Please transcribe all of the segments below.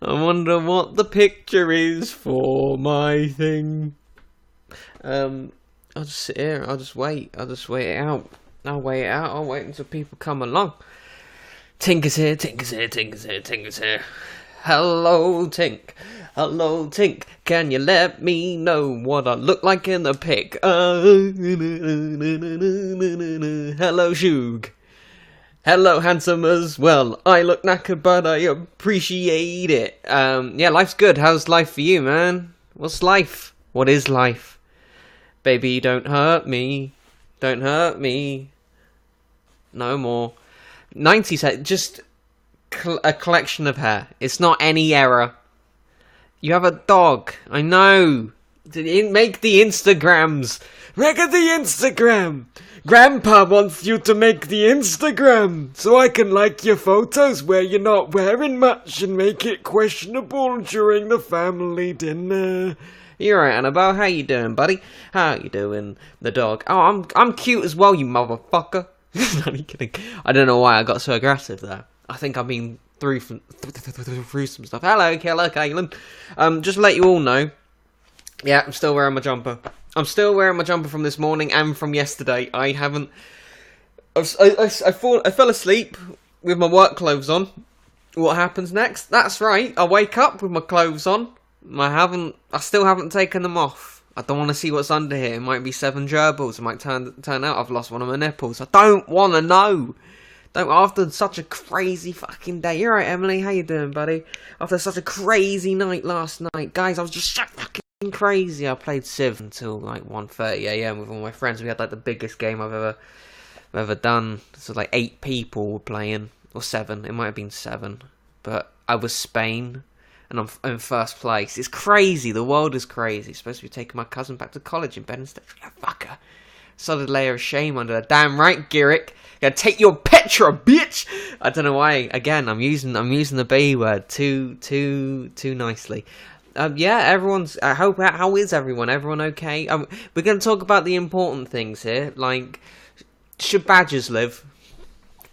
I wonder what the picture is for my thing. I'll just sit here. I'll just wait. I'll just wait it out. I'll wait it out. I'll wait until people come along. Tink is here. Tink is here. Tink is here. Tink is here. Hello, Tink. Hello, Tink. Can you let me know what I look like in the pic? Hello, Shug. Hello, handsome as well. I look knackered, but I appreciate it. Yeah, life's good. How's life for you, man? What's life? What is life? Baby, don't hurt me. Don't hurt me. No more. 90s hair. Just a collection of hair. It's not any error. You have a dog. I know. Make the Instagrams. Make the Instagram. Grandpa wants you to make the Instagram so I can like your photos where you're not wearing much and make it questionable during the family dinner. You're right, Annabelle. How you doing, buddy? How you doing, the dog? Oh, I'm cute as well, you motherfucker. Not kidding. I don't know why I got so aggressive there. I think I've been through some stuff. Hello, Kaylin. Just to let you all know, yeah, I'm still wearing my jumper. I'm still wearing my jumper from this morning and from yesterday. I haven't. I fell asleep with my work clothes on. What happens next? That's right. I wake up with my clothes on. I still haven't taken them off. I don't want to see what's under here. It might be 7 gerbils. It might turn out I've lost one of my nipples. I don't want to know. After such a crazy fucking day. You're right, Emily. How you doing, buddy? After such a crazy night last night, guys, I was just so fucking crazy. I played Civ until like 1:30 a.m. with all my friends. We had like the biggest game I've ever done. So like 8 people were playing, or 7. It might have been 7, but I was Spain. And I'm in first place. It's crazy. The world is crazy. Supposed to be taking my cousin back to college in Bedford. Yeah, fucker. Solid layer of shame under that. Damn right, Garrick. Gonna take your Petra, bitch. I don't know why. Again, I'm using the B word too nicely. Yeah, everyone's. How is everyone? Everyone okay? We're gonna talk about the important things here. Like, should badgers live?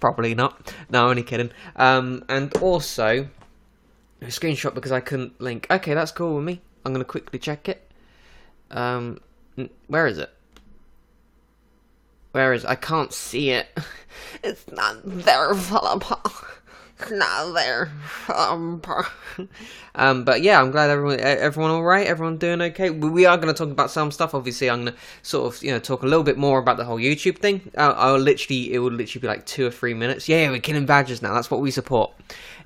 Probably not. No, only kidding. And also. A screenshot because I couldn't link. Okay, that's cool with me. I'm going to quickly check it. Where is it? Where is it? I can't see it. It's not there, Philippa. It's not there. But yeah, I'm glad everyone all right? Everyone doing okay? We are going to talk about some stuff. Obviously, I'm going to sort of, talk a little bit more about the whole YouTube thing. It will literally be like 2 or 3 minutes. Yeah, we're killing badgers now. That's what we support.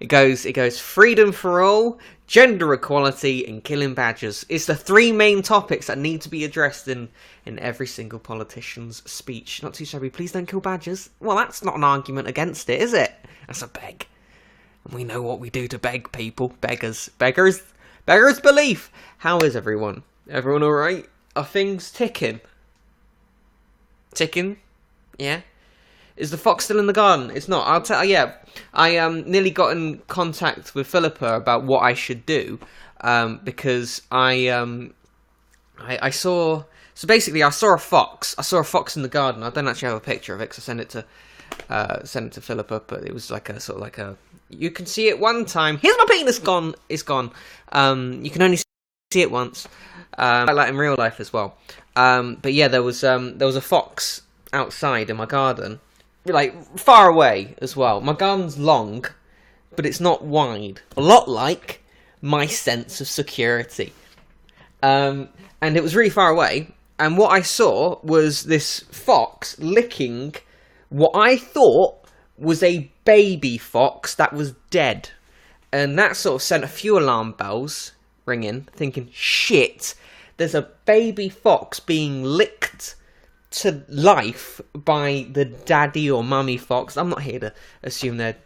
It goes freedom for all, gender equality, and killing badgers. It's the 3 main topics that need to be addressed in every single politician's speech. Not too shabby. Please don't kill badgers. Well, that's not an argument against it, is it? That's a beg. And we know what we do to beg people. Beggars belief. How is everyone? Everyone alright? Are things ticking? Ticking? Yeah? Is the fox still in the garden? It's not. I'll tell. Yeah, I nearly got in contact with Philippa about what I should do, because I saw. So basically, I saw a fox. I saw a fox in the garden. I don't actually have a picture of it because I sent it to Philippa, but it was like a sort of like a. You can see it one time. Here's my penis gone. It's gone. You can only see it once. Like in real life as well. But yeah, there was a fox outside in my garden. Like, far away as well. My garden's long, but it's not wide. A lot like my sense of security. And it was really far away. And what I saw was this fox licking what I thought was a baby fox that was dead. And that sort of sent a few alarm bells ringing, thinking, shit, there's a baby fox being licked to life by the daddy or mummy fox. I'm not here to assume their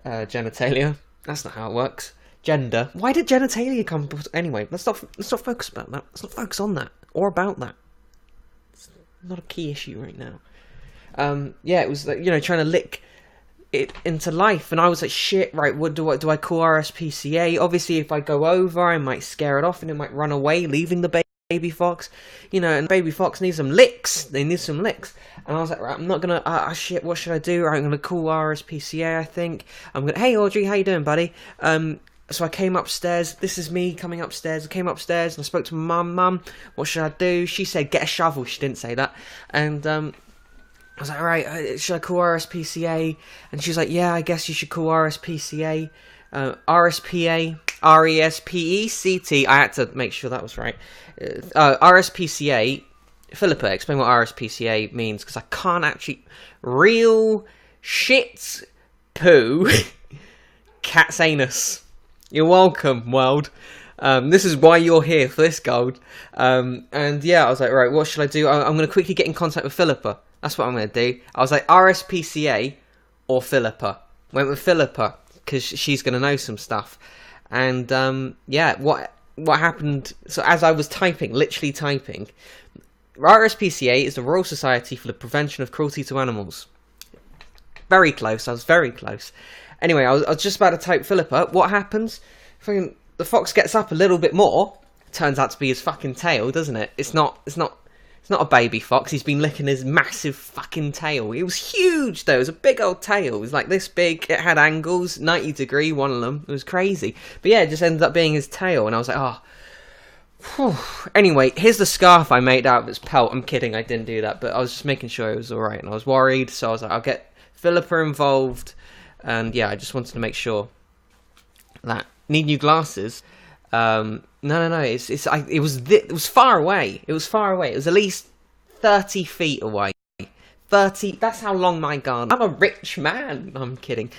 genitalia. That's not how it works. Gender. Why did genitalia come? Anyway, let's not focus about that. Let's not focus on that or about that. It's not a key issue right now. Yeah, it was like, trying to lick it into life, and I was like, shit. Right, what do I call RSPCA? Obviously, if I go over, I might scare it off, and it might run away, leaving the baby fox, and baby fox needs some licks. They need some licks. And I was like, right, I'm not gonna, shit, what should I do? Right, I'm gonna call RSPCA, I think. Hey, Audrey, how you doing, buddy? So I came upstairs. This is me coming upstairs. I came upstairs and I spoke to my mum. What should I do? She said, get a shovel. She didn't say that. And I was like, all right, should I call RSPCA? And she was like, yeah, I guess you should call RSPCA. RSPA, RESPECT. I had to make sure that was right. RSPCA. Philippa, explain what RSPCA means, because I can't actually. Real shit poo cat's anus. You're welcome, world. This is why you're here, for this gold. And yeah, I was like, right, what should I do? I'm going to quickly get in contact with Philippa. That's what I'm going to do. I was like, RSPCA or Philippa. Went with Philippa, because she's going to know some stuff. And yeah, what happened, so as I was typing, literally typing, RSPCA is the Royal Society for the Prevention of Cruelty to Animals. Very close, I was very close. Anyway, I was just about to type Philippa. What happens? Fucking, the fox gets up a little bit more. Turns out to be his fucking tail, doesn't it? It's not a baby fox. He's been licking his massive fucking tail. It was huge though. It was a big old tail. It was like this big. It had angles, 90 degree, one of them. It was crazy. But yeah, it just ended up being his tail. And I was like, oh. Whew. Anyway, here's the scarf I made out of its pelt. I'm kidding, I didn't do that. But I was just making sure it was alright. And I was worried. So I was like, I'll get Philippa involved. And yeah, I just wanted to make sure that. Need new glasses. No. It was far away. It was far away. It was at least 30 feet away. 30. That's how long my garden. I'm a rich man. No, I'm kidding.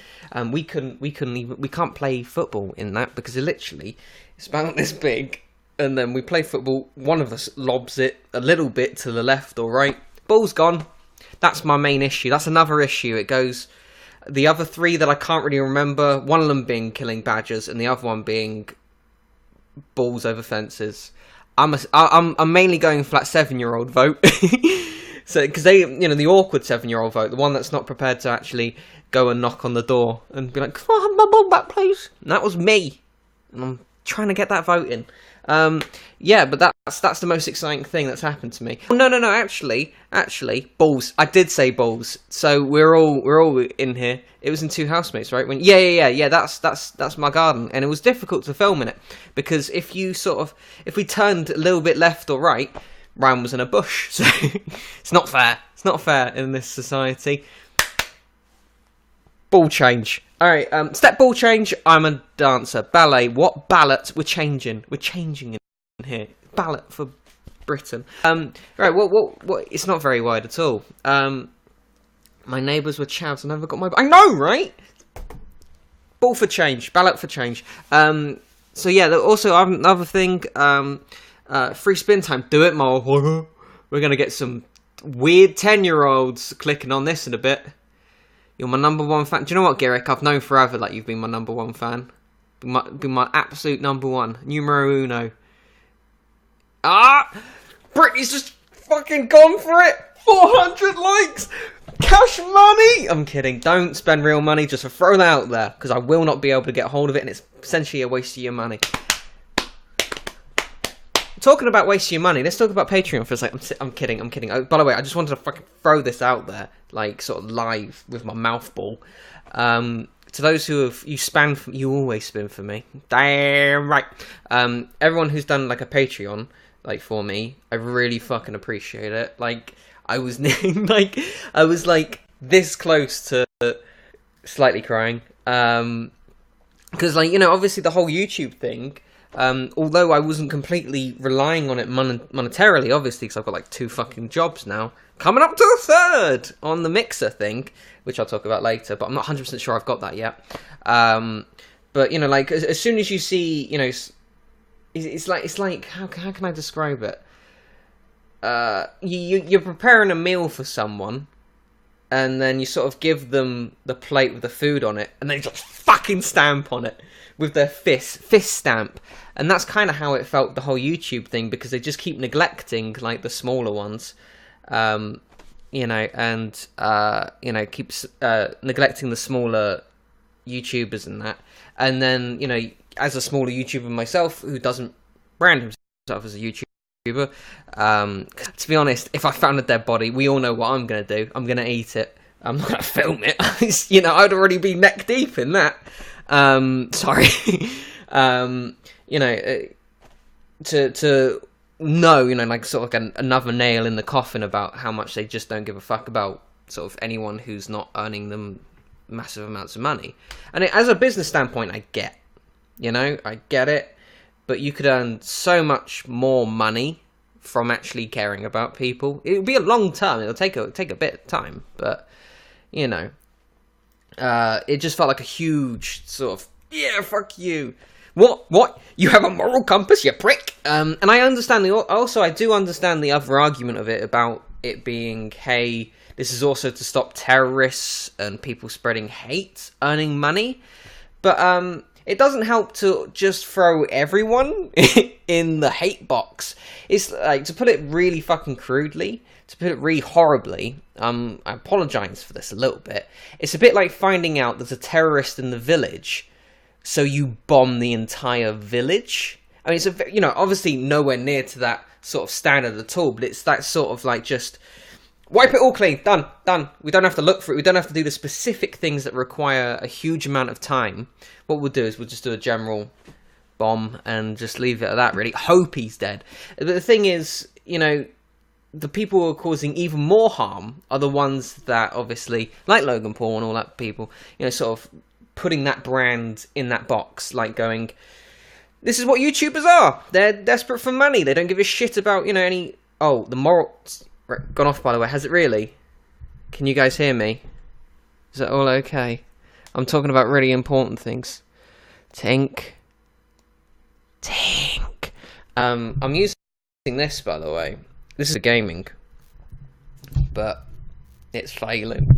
We can't play football in that because it's about this big, and then we play football. One of us lobs it a little bit to the left or right. Ball's gone. That's my main issue. That's another issue. It goes. The other three that I can't really remember. One of them being killing badgers, and the other one being balls over fences. I'm mainly going for that 7-year-old vote. So because they, the awkward 7-year-old vote, the one that's not prepared to actually go and knock on the door and be like, "Can I have my ball back, please?" And that was me, and I'm trying to get that vote in. Yeah, but that's the most exciting thing that's happened to me. No, actually, balls. I did say balls. So we're all in here. It was in Two Housemates, right? Yeah. That's my garden, and it was difficult to film in it because if we turned a little bit left or right, Ryan was in a bush. So it's not fair. It's not fair in this society. Ball change. Alright, step ball change. I'm a dancer. Ballet. What ballot? We're changing. We're changing in here. Ballot for Britain. Right, what? It's not very wide at all. My neighbours were chavs. I never got my. I know, right? Ball for change. Ballot for change. So yeah, also another thing. Free spin time. Do it more. We're gonna get some weird 10-year-olds clicking on this in a bit. You're my number one fan. Do you know what, Garrick? I've known forever that you've been my number one fan. Been my absolute number one. Numero uno. Britney's just fucking gone for it. 400 likes. Cash money. I'm kidding. Don't spend real money. Just to throw that out there. Because I will not be able to get hold of it. And it's essentially a waste of your money. Talking about wasting your money, let's talk about Patreon for a second. I'm kidding. Oh, by the way, I just wanted to fucking throw this out there, like sort of live with my mouth ball. To those who have you always spin for me. Damn right. Everyone who's done like a Patreon like for me, I really fucking appreciate it. Like I was like this close to slightly crying. Because obviously the whole YouTube thing. Although I wasn't completely relying on it monetarily, obviously, because I've got like 2 fucking jobs now. Coming up to a 3rd on the mixer thing, which I'll talk about later, but I'm not 100% sure I've got that yet. But, like, as soon as you see, it's like, how can I describe it? You're preparing a meal for someone, and then you sort of give them the plate with the food on it, and they just fucking stamp on it. With their fist stamp. And that's kind of how it felt, the whole YouTube thing, because they just keep neglecting, like, the smaller ones, and, keeps neglecting the smaller YouTubers and that. And then, as a smaller YouTuber myself, who doesn't brand himself as a YouTuber, to be honest, if I found a dead body, we all know what I'm going to do. I'm going to eat it. I'm not going to film it. I'd already be neck deep in that. Sorry. You know, to know, you know, like sort of like another nail in the coffin about how much they just don't give a fuck about sort of anyone who's not earning them massive amounts of money. And as a business standpoint, I get it, but you could earn so much more money from actually caring about people. It'll be a long term. It'll take a bit of time, but you know, it just felt like a huge sort of, yeah, fuck you. What? You have a moral compass, you prick? And I understand I do understand the other argument of it about it being, hey, this is also to stop terrorists and people spreading hate earning money. But it doesn't help to just throw everyone in the hate box. It's like, to put it really fucking crudely, to put it really horribly, I apologise for this a little bit. It's a bit like finding out there's a terrorist in the village, so you bomb the entire village. I mean, it's obviously nowhere near to that sort of standard at all, but it's that sort of like, just wipe it all clean, done. We don't have to look for it. We don't have to do the specific things that require a huge amount of time. What we'll do is we'll just do a general bomb and just leave it at that, really. Hope he's dead. But the thing is, you know, the people who are causing even more harm are the ones that obviously, like Logan Paul and all that people, you know, sort of putting that brand in that box, like going, this is what YouTubers are. They're desperate for money. They don't give a shit about, you know, any... Oh, the moral... Right, gone off, by the way. Has it really? Can you guys hear me? Is that all okay? I'm talking about really important things. Tink. I'm using this, by the way. This is a gaming, but it's failing.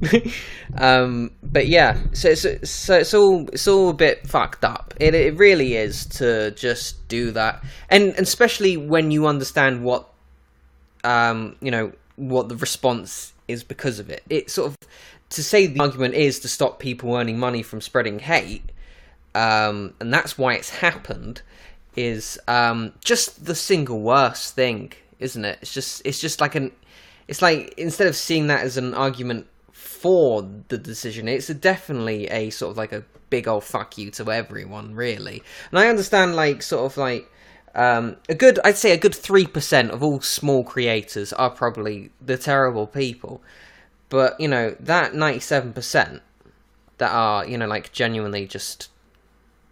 But yeah, so it's all a bit fucked up. It really is, to just do that, and especially when you understand what you know, what the response is because of it. It's sort of, to say the argument is to stop people earning money from spreading hate, and that's why it's happened, is just the single worst thing, isn't it? It's just like it's like, instead of seeing that as an argument for the decision, it's definitely a sort of like a big old fuck you to everyone, really. And I understand, like, sort of like, I'd say a good 3% of all small creators are probably the terrible people. But, you know, that 97% that are, you know, like, genuinely just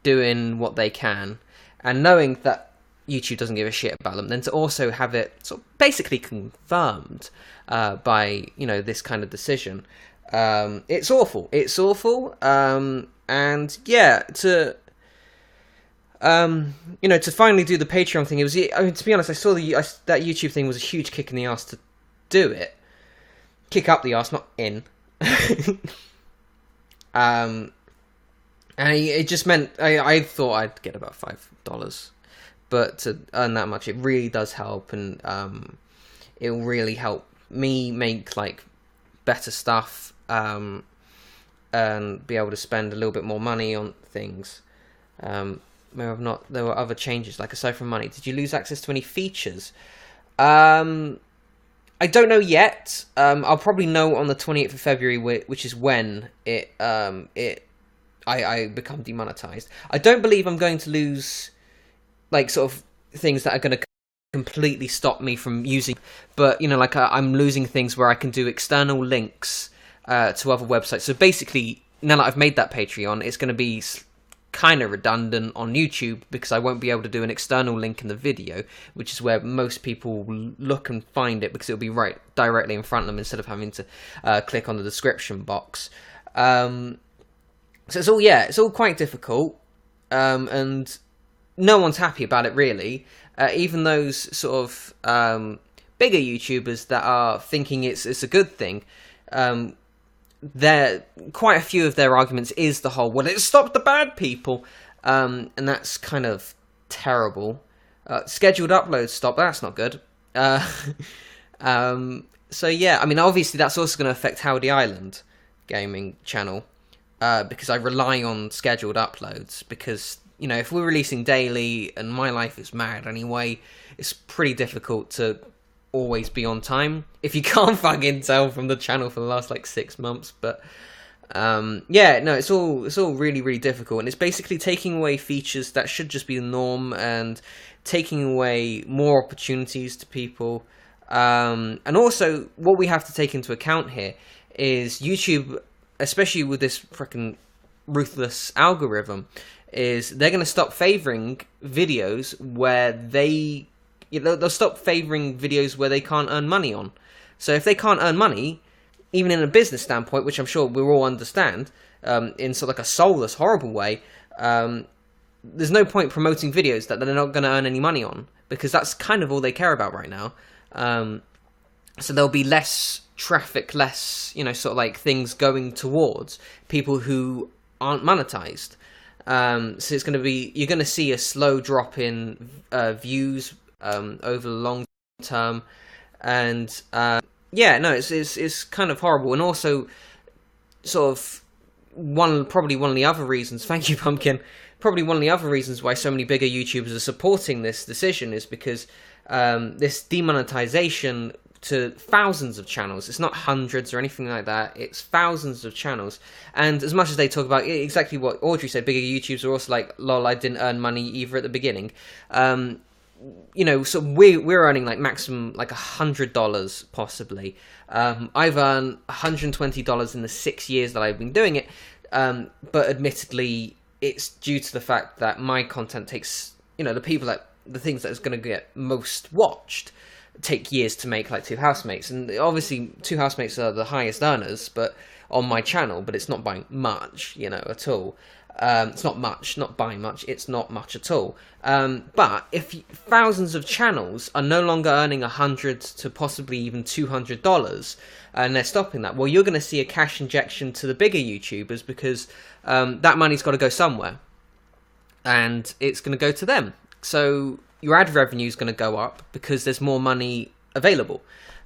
doing what they can, and knowing that YouTube doesn't give a shit about them, then to also have it sort of basically confirmed by, you know, this kind of decision. It's awful. And yeah, to you know, to finally do the Patreon thing, it was, I mean, to be honest, I saw that YouTube thing was a huge kick in the arse to do it. Kick up the arse, not in. And it just meant, I thought I'd get about $5, but to earn that much, it really does help, and it'll really help me make, like, better stuff, and be able to spend a little bit more money on things. There were other changes, like, aside from money. Did you lose access to any features? I don't know yet. I'll probably know on the 28th of February, which is when I become demonetized. I don't believe I'm going to lose, like, sort of things that are going to completely stop me from using, but, you know, like, I'm losing things where I can do external links to other websites. So basically, now that I've made that Patreon, it's going to be kind of redundant on YouTube, because I won't be able to do an external link in the video, which is where most people look and find it, because it'll be right directly in front of them instead of having to click on the description box. So it's all quite difficult, and no one's happy about it, really. Even those sort of bigger YouTubers that are thinking it's a good thing, quite a few of their arguments is the whole, well, it stopped the bad people, and that's kind of terrible. Scheduled uploads stopped, that's not good. So yeah, I mean, obviously that's also going to affect Howdy Island gaming channel, because I rely on scheduled uploads, because, you know, if we're releasing daily, and my life is mad anyway, it's pretty difficult to always be on time, if you can't fucking tell from the channel for the last, like, 6 months. But Yeah, no, it's all really really difficult, and it's basically taking away features that should just be the norm, and taking away more opportunities to people. And also, what we have to take into account here is YouTube, especially with this freaking ruthless algorithm, is they're going to stop favoring videos where they'll stop favoring videos where they can't earn money on. So if they can't earn money, even in a business standpoint, which I'm sure we all understand, in sort of like a soulless, horrible way, there's no point promoting videos that they're not going to earn any money on, because that's kind of all they care about right now. So there'll be less traffic, less, sort of like things going towards people who aren't monetized. So it's going to be, you're going to see a slow drop in views over the long term, and yeah, no, it's kind of horrible. And also, sort of probably one of the other reasons. Thank you, Pumpkin. Probably one of the other reasons why so many bigger YouTubers are supporting this decision is because this demonetization to thousands of channels. It's not hundreds or anything like that. It's thousands of channels. And as much as they talk about exactly what Audrey said, bigger YouTubers are also like, lol, I didn't earn money either at the beginning. So we're earning like maximum like $100 possibly. I've earned $120 in the 6 years that I've been doing it. But admittedly, it's due to the fact that my content takes, the things that is going to get most watched take years to make, like Two Housemates. And obviously, Two Housemates are the highest earners, but on my channel, but it's not by much, at all. It's not much, not by much, it's not much at all. But if thousands of channels are no longer earning $100 to possibly even $200, and they're stopping that, well, you're going to see a cash injection to the bigger YouTubers, because that money's got to go somewhere, and it's going to go to them. So your ad revenue is going to go up because there's more money available.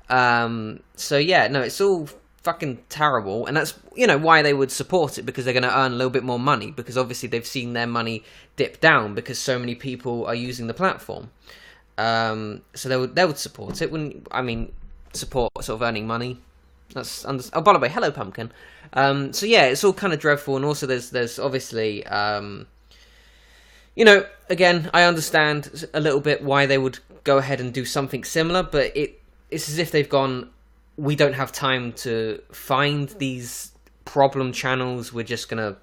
So yeah, no, it's all fucking terrible, and that's why they would support it, because they're going to earn a little bit more money, because obviously they've seen their money dip down because so many people are using the platform. So they would support it. Support sort of earning money. That's oh, by the way, hello Pumpkin. So yeah, it's all kind of dreadful, and also there's obviously again, I understand a little bit why they would go ahead and do something similar, but it's as if they've gone, we don't have time to find these problem channels, we're just gonna,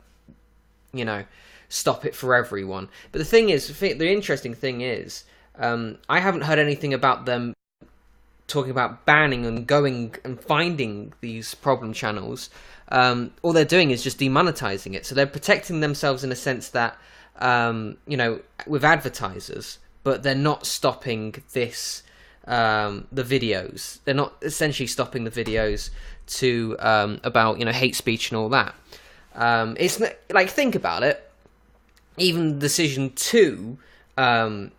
stop it for everyone. But the thing is, the interesting thing is, I haven't heard anything about them talking about banning and going and finding these problem channels. All they're doing is just demonetizing it. So they're protecting themselves in a sense that, with advertisers, but they're not stopping this, the videos. They're not essentially stopping the videos to, about, hate speech and all that. It's like, think about it. Even the decision to,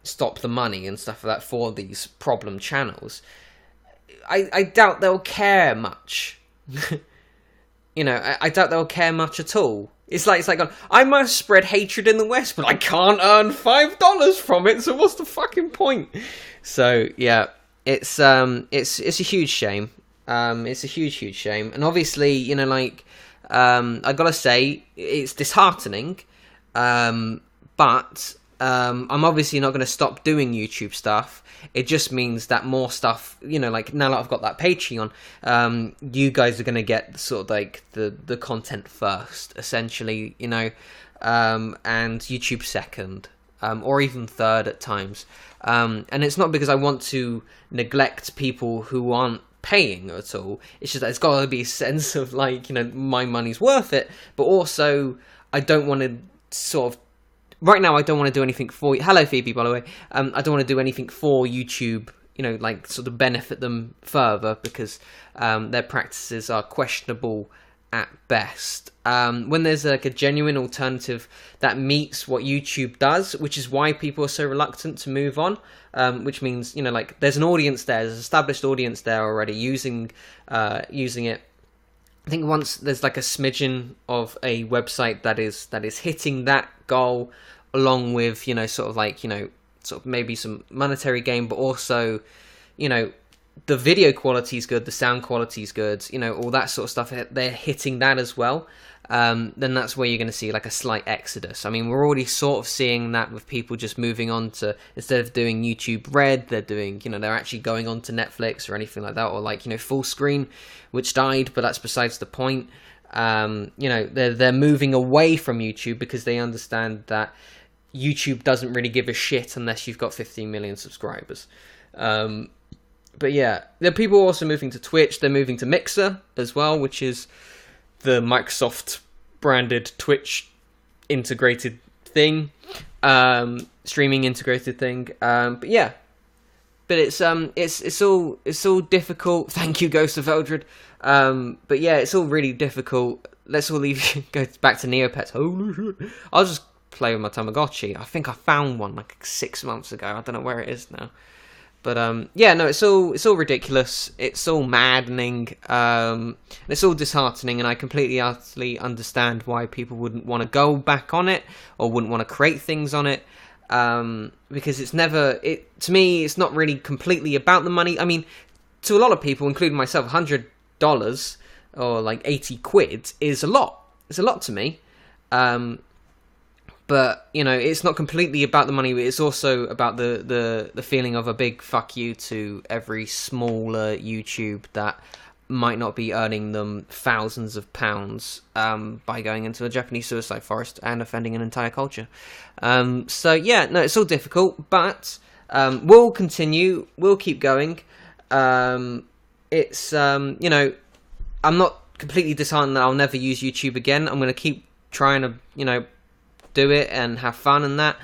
stop the money and stuff like that for these problem channels, I doubt they'll care much. I doubt they'll care much at all. It's like I must spread hatred in the West, but I can't earn $5 from it. So what's the fucking point? So yeah, it's a huge shame. It's a huge shame, and obviously, I gotta say it's disheartening. But I'm obviously not going to stop doing YouTube stuff. It just means that more stuff, now that I've got that Patreon, you guys are going to get sort of like the content first, essentially, and YouTube second, or even third at times. And it's not because I want to neglect people who aren't paying at all. It's just that it's got to be a sense of my money's worth it, but also I don't want to sort of, right now I don't want to do anything for you. Hello Phoebe, by the way. I don't want to do anything for YouTube, sort of benefit them further, because their practices are questionable at best. When there's a genuine alternative that meets what YouTube does, which is why people are so reluctant to move on, which means, there's an audience there, there's an established audience there already using it. I think once there's a smidgen of a website that is hitting that goal, along with sort of maybe some monetary gain, but also the video quality is good, the sound quality is good, you know, all that sort of stuff, they're hitting that as well, then that's where you're going to see like a slight exodus. I mean, we're already sort of seeing that with people just moving on to, instead of doing YouTube Red, they're doing, you know, they're actually going on to Netflix or anything like that, or like, you know, full screen, which died, but that's besides the point. You know, they're moving away from YouTube because they understand that YouTube doesn't really give a shit unless you've got 15 million subscribers. But yeah, there are people also moving to Twitch. They're moving to Mixer as well, which is the Microsoft branded Twitch integrated thing, streaming integrated thing. But yeah, but it's all difficult. Thank you, Ghost of Eldred. But yeah, it's all really difficult. Let's all go back to Neopets. Holy shit! I'll just play with my Tamagotchi. I think I found one like 6 months ago. I don't know where it is now. But yeah, no, it's all ridiculous. It's all maddening. It's all disheartening, and I completely utterly understand why people wouldn't want to go back on it or wouldn't want to create things on it. Because it's never, to me, it's not really completely about the money. I mean, to a lot of people, including myself, $100 or like 80 quid is a lot. It's a lot to me. But, you know, it's not completely about the money, but it's also about the feeling of a big fuck you to every smaller YouTube that might not be earning them thousands of pounds by going into a Japanese suicide forest and offending an entire culture. So, yeah, no, it's all difficult, but we'll continue. We'll keep going. It's, you know, I'm not completely disheartened that I'll never use YouTube again. I'm going to keep trying to, you know, do it and have fun and that.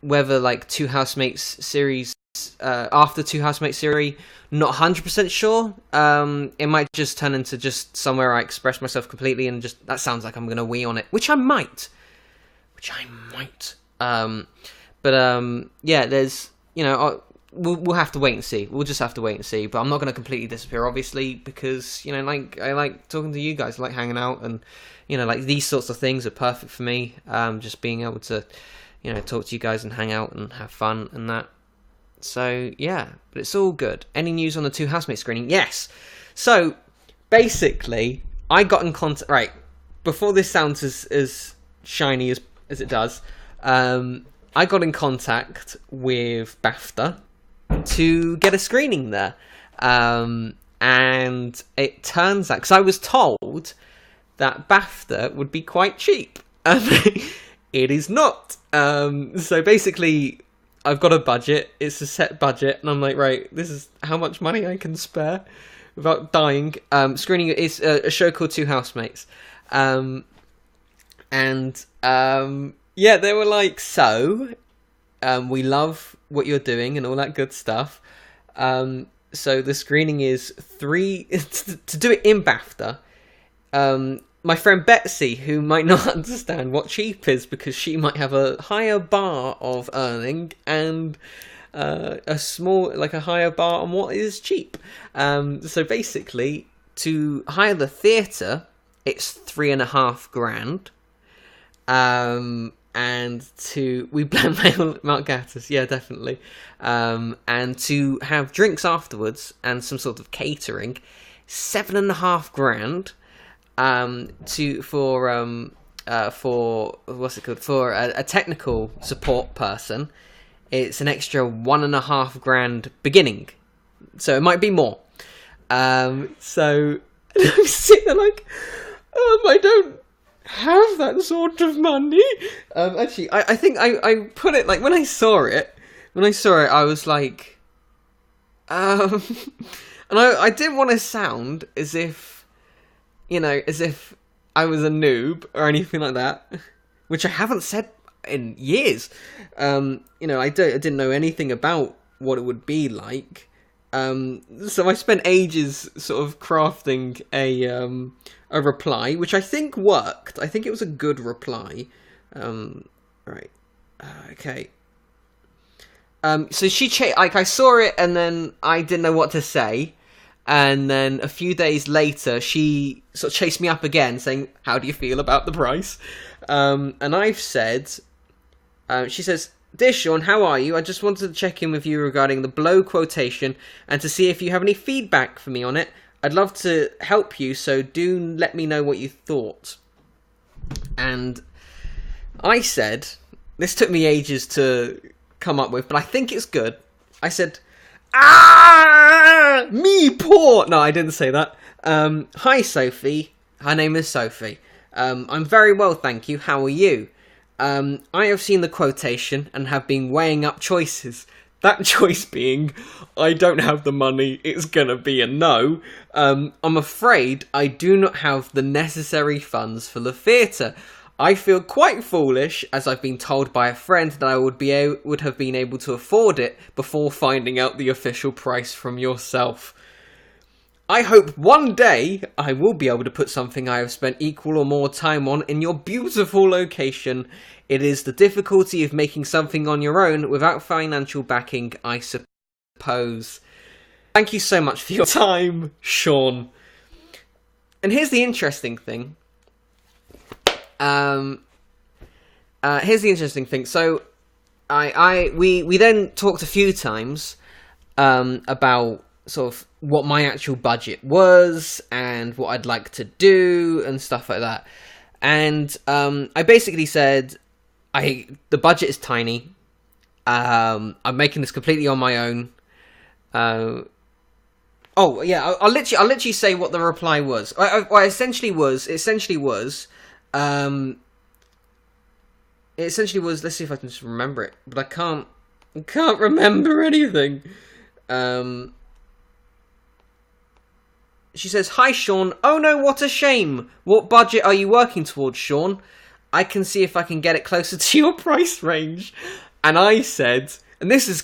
Whether like Two Housemates series, after Two Housemates series, not 100% sure. It might just turn into just somewhere I express myself completely and just, that sounds like I'm going to wee on it, which I might. Yeah, there's, you know, we'll have to wait and see. We'll just have to wait and see. But I'm not going to completely disappear, obviously, because, you know, like, I like talking to you guys, I like hanging out, and, you know, like, these sorts of things are perfect for me. Just being able to, you know, talk to you guys and hang out and have fun and that. So, yeah, but it's all good. Any news on the Two Housemates screening? Yes. So, basically, I got in contact, right, before this sounds as shiny as it does, I got in contact with BAFTA to get a screening there. And it turns out, because I was told that BAFTA would be quite cheap. It is not. So basically, I've got a budget. It's a set budget. And I'm like, right, this is how much money I can spare without dying. Screening is a show called Two Housemates. Yeah, they were like, so, we love what you're doing and all that good stuff. So the screening is to do it in BAFTA. My friend Betsy, who might not understand what cheap is because she might have a higher bar of earning and a higher bar on what is cheap. So basically, to hire the theatre, it's $3,500. And we blackmail Mark Gatiss, yeah, definitely. And to have drinks afterwards and some sort of catering, $7,500. For what's it called? For a technical support person, it's an extra $1,500 beginning. So it might be more. So I'm sitting there like, I don't have that sort of money. Actually, I think I put it like when I saw it, I was like, and I didn't want to sound as if, you know, as if I was a noob or anything like that, which I haven't said in years. You know, I didn't know anything about what it would be like. So I spent ages sort of crafting a reply, which I think worked. I think it was a good reply. Right. Okay. So I saw it and then I didn't know what to say. And then a few days later, she sort of chased me up again saying, how do you feel about the price? And I've said, she says, Dear Sean, how are you? I just wanted to check in with you regarding the blow quotation and to see if you have any feedback for me on it. I'd love to help you, so do let me know what you thought. And I said, this took me ages to come up with, but I think it's good. I said, me poor. No, I didn't say that. Hi, Sophie. Her name is Sophie. I'm very well, thank you. How are you? I have seen the quotation and have been weighing up choices. That choice being, I don't have the money, it's gonna be a no. I'm afraid I do not have the necessary funds for the theatre. I feel quite foolish, as I've been told by a friend that I would have been able to afford it before finding out the official price from yourself. I hope one day I will be able to put something I have spent equal or more time on in your beautiful location. It is the difficulty of making something on your own without financial backing, I suppose. Thank you so much for your time, Sean. And here's the interesting thing. So, we then talked a few times about sort of what my actual budget was and what I'd like to do and stuff like that. And I basically said, the budget is tiny. I'm making this completely on my own. I'll literally say what the reply was. It essentially was. Let's see if I can just remember it, but I can't remember anything. She says, "Hi, Sean. Oh no, what a shame. What budget are you working towards, Sean? I can see if I can get it closer to your price range." And I said, and this is,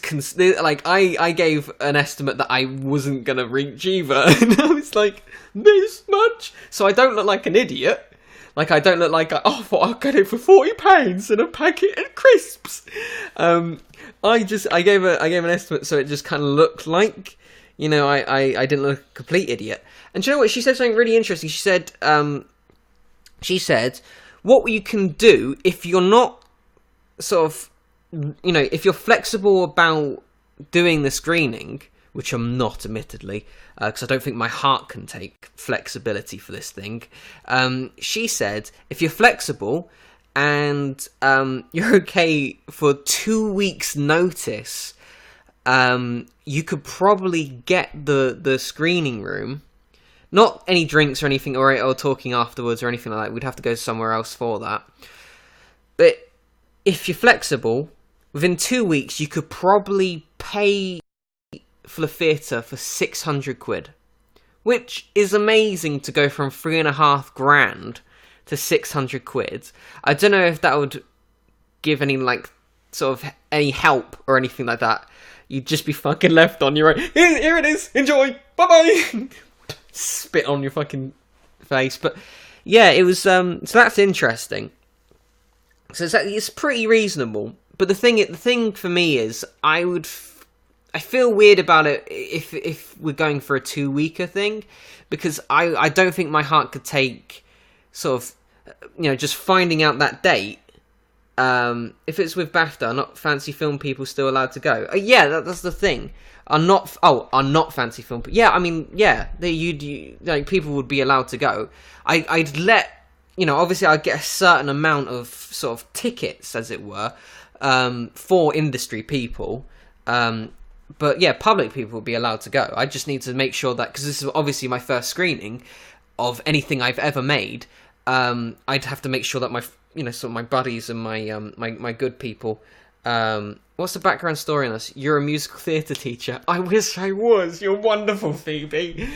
I gave an estimate that I wasn't going to reach either. And I was like, this much? So I don't look like an idiot. Like, I don't look like, I thought I'll get it for £40 and a packet of crisps. I gave an estimate so it just kind of looked like, I didn't look a complete idiot. And do you know what? She said something really interesting. She said, what you can do if you're not sort of, if you're flexible about doing the screening, which I'm not, admittedly, because I don't think my heart can take flexibility for this thing. She said, if you're flexible and you're okay for 2 weeks' notice, you could probably get the screening room. Not any drinks or anything, or talking afterwards or anything like that. We'd have to go somewhere else for that. But if you're flexible, within 2 weeks, you could probably pay for the theatre for 600 quid, which is amazing to go from 3.5 grand to 600 quid. I don't know if that would give any any help or anything like that. You'd just be fucking left on your own. Here it is. Enjoy. Bye bye. Spit on your fucking face. But yeah, it was. So that's interesting. So it's pretty reasonable. But the thing for me is, I feel weird about it if we're going for a 2-weeker thing, because I don't think my heart could take sort of, just finding out that date. If it's with BAFTA, are not fancy film people still allowed to go? Yeah, that's the thing. Are not fancy film people? Yeah, I mean, yeah, people would be allowed to go. I'd let, obviously I'd get a certain amount of sort of tickets, as it were, for industry people. But yeah, public people would be allowed to go. I just need to make sure that, because this is obviously my first screening of anything I've ever made, I'd have to make sure that my, sort of my buddies and my good people. What's the background story on this? You're a musical theatre teacher. I wish I was. You're wonderful, Phoebe.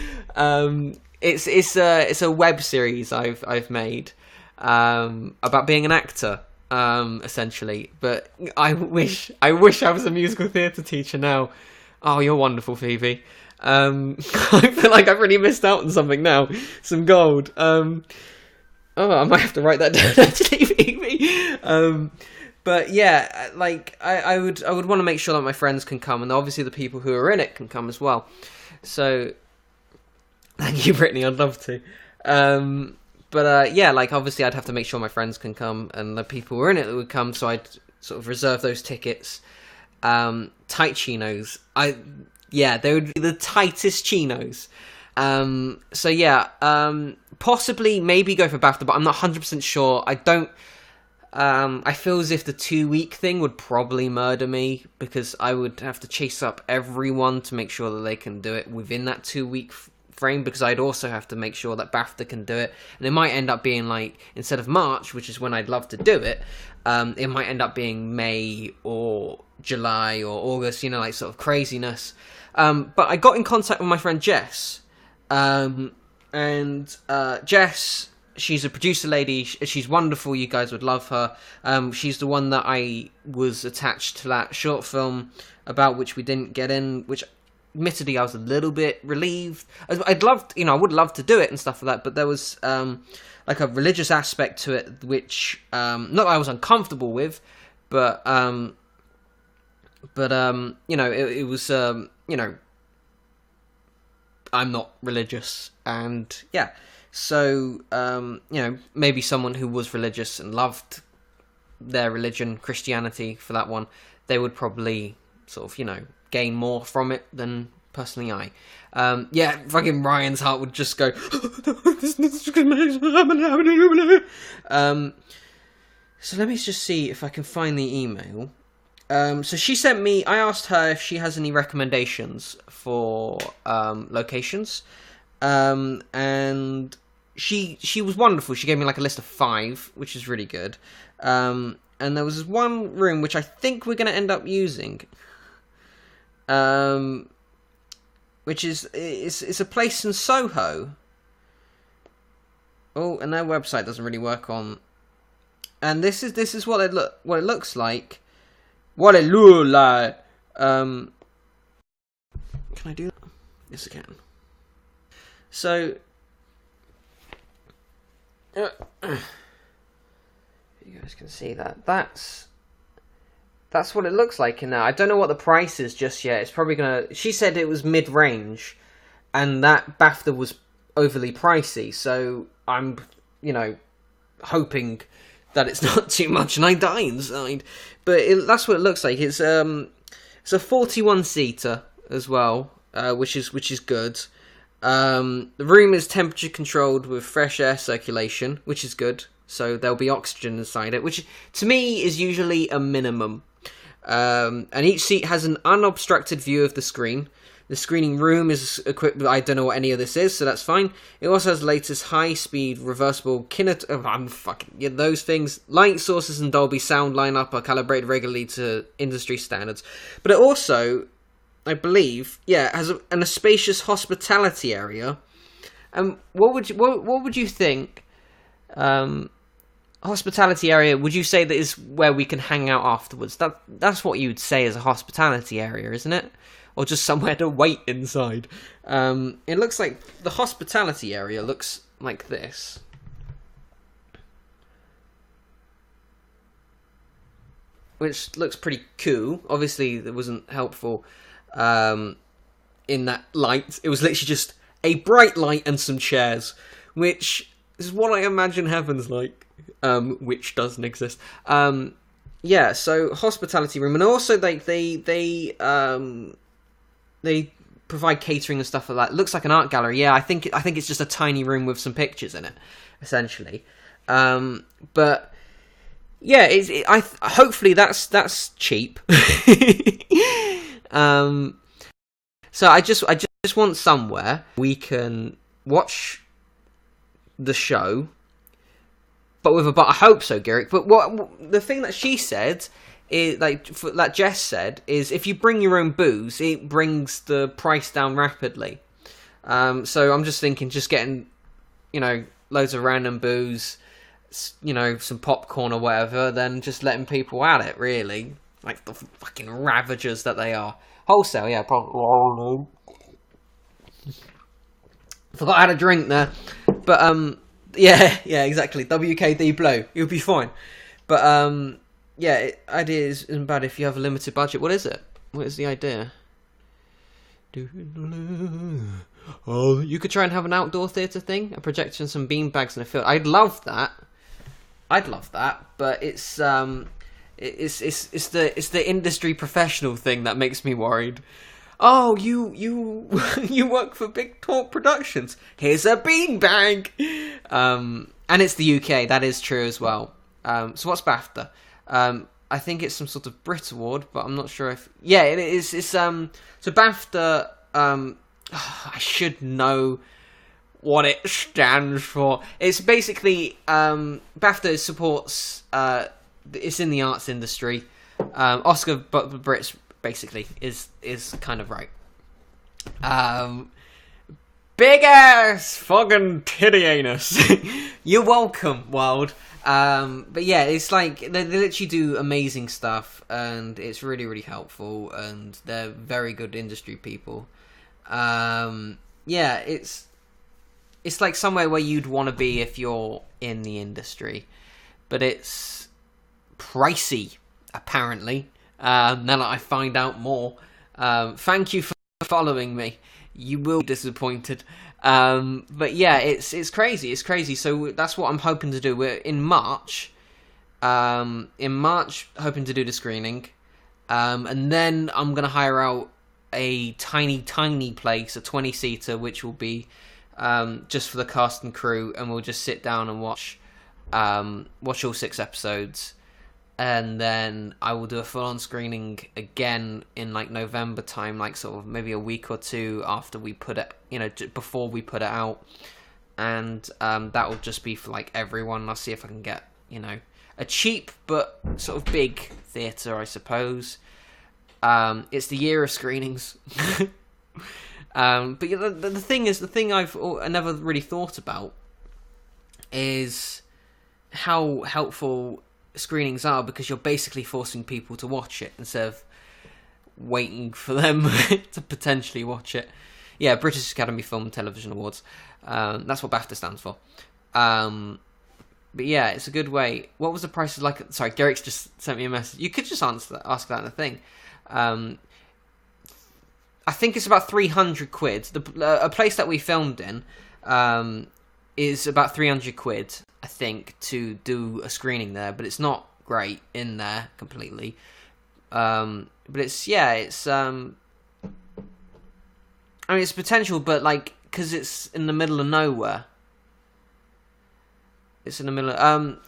It's a web series I've made about being an actor. Essentially, but I wish I was a musical theatre teacher now. Oh, you're wonderful, Phoebe. I feel like I've really missed out on something now. Some gold. I might have to write that down, actually, Phoebe. But yeah, I would want to make sure that my friends can come, and obviously the people who are in it can come as well. So, thank you, Brittany. I'd love to. But yeah, obviously I'd have to make sure my friends can come and the people who are in it would come, so I'd sort of reserve those tickets. Tight chinos. They would be the tightest chinos. So yeah, possibly maybe go for BAFTA, but I'm not 100% sure. I don't. I feel as if the 2-week thing would probably murder me, because I would have to chase up everyone to make sure that they can do it within that 2-week frame, because I'd also have to make sure that BAFTA can do it, and it might end up being like, instead of March, which is when I'd love to do it, it might end up being May or July or August, you know, like sort of craziness. But I got in contact with my friend Jess, and Jess, she's a producer lady, she's wonderful, you guys would love her. She's the one that I was attached to that short film about, which we didn't get in, which admittedly I was a little bit relieved. I would love to do it and stuff like that, but there was like a religious aspect to it, which not that I was uncomfortable with, but you know, it was you know, I'm not religious, and yeah, so you know, maybe someone who was religious and loved their religion, Christianity, for that one, they would probably sort of, you know, gain more from it than personally I. Yeah, fucking Ryan's heart would just go. So let me just see if I can find the email. So she sent me, I asked her if she has any recommendations for locations, and she was wonderful. She gave me like a list of 5, which is really good. And there was this one room which I think we're going to end up using, which is it's a place in Soho. Oh, and their website doesn't really work on. And this is what it looks like. What it look like. Can I do that? Yes, I can. So, you guys can see that. That's what it looks like in there. I don't know what the price is just yet. It's probably gonna. She said it was mid-range, and that BAFTA was overly pricey. So I'm, you know, hoping that it's not too much and I die inside. But that's what it looks like. It's a 41-seater as well, which is good. The room is temperature controlled with fresh air circulation, which is good. So there'll be oxygen inside it, which to me is usually a minimum. And each seat has an unobstructed view of the screen. The screening room is equipped with, I don't know what any of this is, so that's fine. It also has the latest high-speed reversible those things. Light sources and Dolby sound lineup are calibrated regularly to industry standards. But it also, I believe, has a spacious hospitality area. What would you think? Hospitality area, would you say that is where we can hang out afterwards? That's what you would say as a hospitality area, isn't it? Or just somewhere to wait inside. It looks like the hospitality area looks like this. Which looks pretty cool. Obviously, it wasn't helpful in that light. It was literally just a bright light and some chairs, which is what I imagine heaven's like, which doesn't exist. Yeah, so hospitality room, and also they provide catering and stuff like that. It looks like an art gallery. Yeah, I think it's just a tiny room with some pictures in it, essentially. But yeah, hopefully that's cheap. So I just want somewhere we can watch the show, but I hope so, Garrick. But what the thing that she said is, that Jess said, is if you bring your own booze, it brings the price down rapidly. So I'm just thinking, just getting, you know, loads of random booze, you know, some popcorn or whatever, then just letting people at it, really, like the fucking ravagers that they are. Wholesale, yeah, probably. Forgot I had a drink there, but yeah, exactly. WKD blow, you'll be fine. But yeah, idea isn't bad if you have a limited budget. What is it? What is the idea? Oh, you could try and have an outdoor theatre thing, a projector and some beanbags in a field. I'd love that, but it's It's the industry professional thing that makes me worried. Oh, you you work for Big Talk Productions. Here's a beanbag. And it's the UK. That is true as well. So what's BAFTA? I think it's some sort of Brit Award, but I'm not sure if. Yeah, it is. It's so BAFTA. I should know what it stands for. It's basically BAFTA supports. It's in the arts industry. Oscar, but the Brits basically is kind of right. Big ass fucking titty anus. You're welcome, world. But yeah, it's like they literally do amazing stuff, and it's really, really helpful, and they're very good industry people. Yeah, it's like somewhere where you'd want to be if you're in the industry, but it's pricey, apparently. Now that I find out more, thank you for following me. You will be disappointed. But yeah, it's crazy. It's crazy. So that's what I'm hoping to do. We're in March. Hoping to do the screening. And then I'm going to hire out a tiny place, a 20-seater, which will be just for the cast and crew, and we'll just sit down and watch all 6 episodes. And then I will do a full-on screening again in like November time, like sort of maybe a week or two after we put it, before we put it out. And that will just be for like everyone. I'll see if I can get, a cheap but sort of big theatre, I suppose. It's the year of screenings. But the thing I never really thought about is how helpful screenings are, because you're basically forcing people to watch it instead of waiting for them to potentially watch it. Yeah, British Academy Film and Television Awards. That's what BAFTA stands for. But yeah, it's a good way. What was the price? Sorry, Derek's just sent me a message. You could just ask that in the thing. I think it's about 300 quid. A place that we filmed in is about 300 quid, I think, to do a screening there, but it's not great in there completely. But it's it's potential, but because it's in the middle of nowhere. It's in the middle of,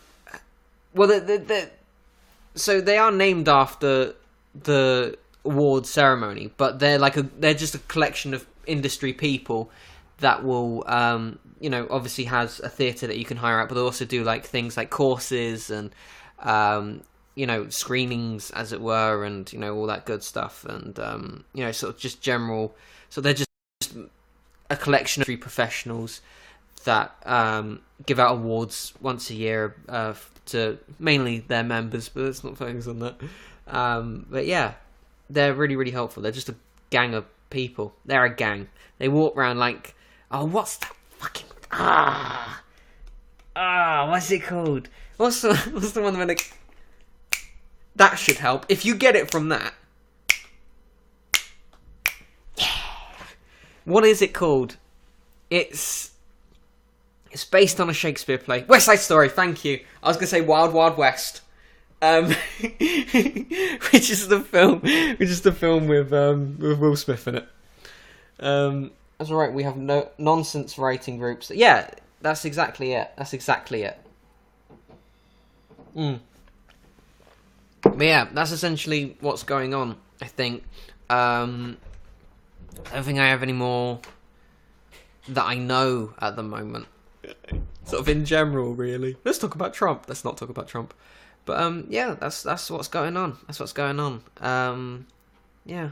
so they are named after the award ceremony, but they're just a collection of industry people that will, obviously has a theatre that you can hire out, but they also do things like courses and, screenings, as it were, and, all that good stuff. And, sort of just general. So they're just a collection of professionals that give out awards once a year to mainly their members, but let's not focus on that. But yeah, they're really, really helpful. They're just a gang of people. They're a gang. They walk around what's that fucking what's it called? What's the one where that should help if you get it from that. Yeah. What is it called? It's based on a Shakespeare play. West Side Story. Thank you. I was gonna say Wild Wild West. Which is the film with Will Smith in it. That's right. We have no nonsense writing groups. Yeah, that's exactly it. But yeah, that's essentially what's going on, I think. I don't think I have any more that I know at the moment. Sort of in general, really. Let's talk about Trump. Let's not talk about Trump. But yeah, that's what's going on. Yeah.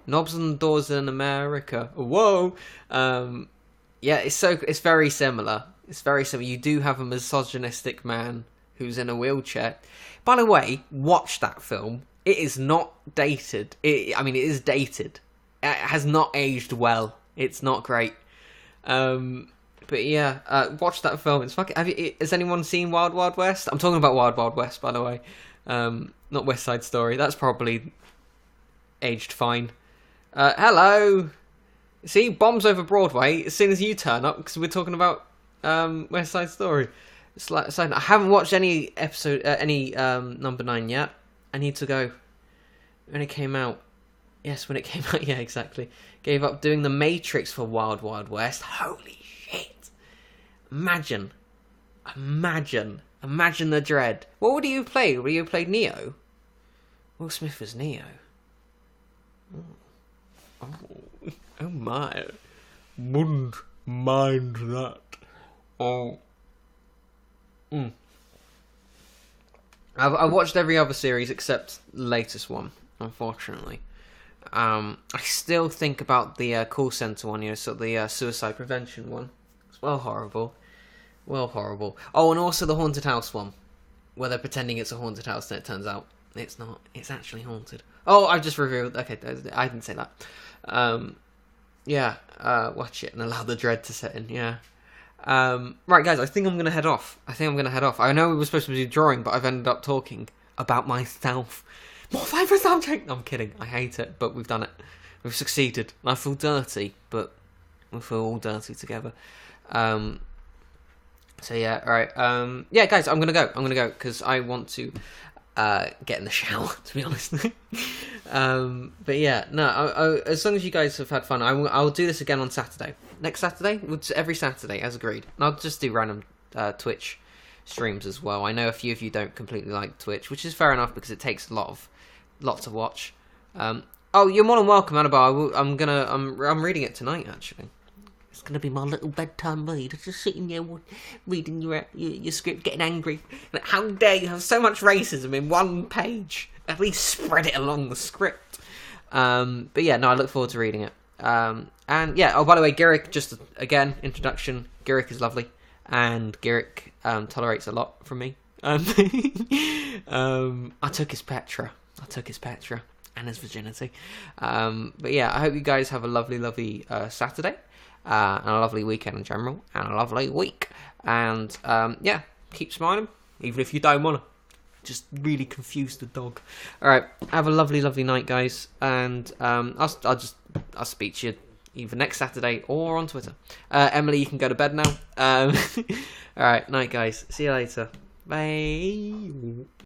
Knobs and Doors in America. Whoa. Yeah, it's very similar. You do have a misogynistic man who's in a wheelchair. By the way, watch that film. It is not dated. It is dated. It has not aged well. It's not great. But yeah, watch that film. It's fucking. Has anyone seen Wild Wild West? I'm talking about Wild Wild West, by the way. Not West Side Story. That's probably aged fine. Hello. See, bombs over Broadway as soon as you turn up, because we're talking about West Side Story. I haven't watched any episode, number 9 yet. I need to go. When it came out. Yes, when it came out, yeah, exactly. Gave up doing The Matrix for Wild Wild West. Holy shit. Imagine the dread. What would you have played? Would you have played Neo? Will Smith was Neo. Oh my. Wouldn't mind that. Oh. I've watched every other series except the latest one, unfortunately. I still think about the call center one, so the suicide prevention one. It's well horrible. Oh, and also the haunted house one, where they're pretending it's a haunted house and it turns out it's not. It's actually haunted. Oh, I just revealed. Okay, I didn't say that. Watch it and allow the dread to set in. Yeah. Right, guys, I think I'm going to head off. I know we were supposed to be drawing, but I've ended up talking about myself. More favourite subject! No, I'm kidding. I hate it, but we've done it. We've succeeded. I feel dirty, but we feel all dirty together. So yeah, alright. Yeah, guys, I'm going to go, because I want to get in the shower, to be honest. But yeah, no, as long as you guys have had fun, I'll do this again on Saturday. Next Saturday? Every Saturday, as agreed. And I'll just do random Twitch streams as well. I know a few of you don't completely like Twitch, which is fair enough because it takes a lot to watch. Oh, you're more than welcome, Annabelle. I'm reading it tonight, actually. It's gonna be my little bedtime read. Just sitting there reading your script, getting angry. Like, how dare you have so much racism in one page? At least spread it along the script. But yeah, no, I look forward to reading it. And yeah, oh, by the way, Garrick, just again, introduction. Garrick is lovely, and Garrick tolerates a lot from me. I took his Petra. And his virginity. But yeah, I hope you guys have a lovely Saturday. And a lovely weekend in general, and a lovely week. And yeah, keep smiling, even if you don't wanna. Just really confuse the dog. All right, have a lovely night, guys, and I'll speak to you either next Saturday or on Twitter. Emily, you can go to bed now. All right, night, guys. See you later. Bye.